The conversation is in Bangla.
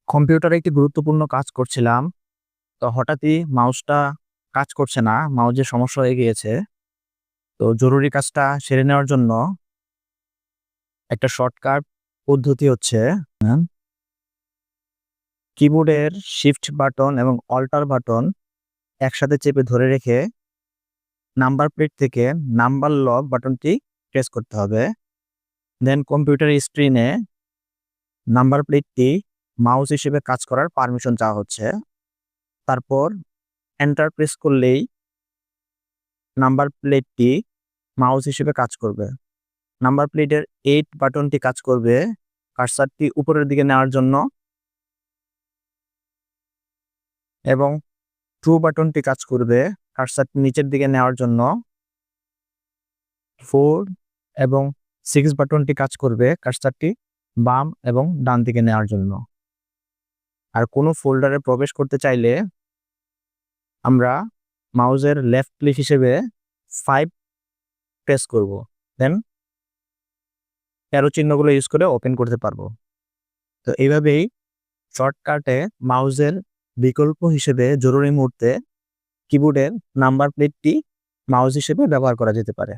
কম্পিউটারে একটি গুরুত্বপূর্ণ কাজ করছিলাম। তো হঠাৎই মাউসটা কাজ করছে না। মাউসের সমস্যা হয়ে গিয়েছে। তো জরুরি কাজটা সেরে নেওয়ার জন্য একটা শর্টকাট পদ্ধতি হচ্ছে হ্যাঁ, কিবোর্ডের শিফট বাটন এবং অল্টার বাটন একসাথে চেপে ধরে রেখে নাম্বার প্লেট থেকে নাম্বার লক বাটনটি প্রেস করতে হবে। দেন কম্পিউটারের স্ক্রিনে নাম্বার প্লেটটি মাউস হিসেবে কাজ করার পারমিশন চাওয়া হচ্ছে। তারপর এন্টার প্রেস করলেই নাম্বার প্লেটটি মাউস হিসেবে কাজ করবে। নাম্বার প্লেটের 8 বাটনটি কাজ করবে কার্সারটি উপরের দিকে নেওয়ার জন্য এবং 2 বাটনটি কাজ করবে কার্সারটি নিচের দিকে নেওয়ার জন্য। 4 এবং 6 বাটনটি কাজ করবে কার্সারটি বাম এবং ডান দিকে নেওয়ার জন্য। আর কোনো ফোল্ডারে প্রবেশ করতে চাইলে আমরা মাউসের লেফট ক্লিক হিসেবে 5 প্রেস করব। দেন অ্যারো চিহ্নগুলো ইউজ করে ওপেন করতে পারবো। তো এইভাবেই শর্টকাটে মাউসের বিকল্প হিসেবে জরুরি মুহূর্তে কিবোর্ডের নাম্বার প্লেটটি মাউস হিসেবে ব্যবহার করা যেতে পারে।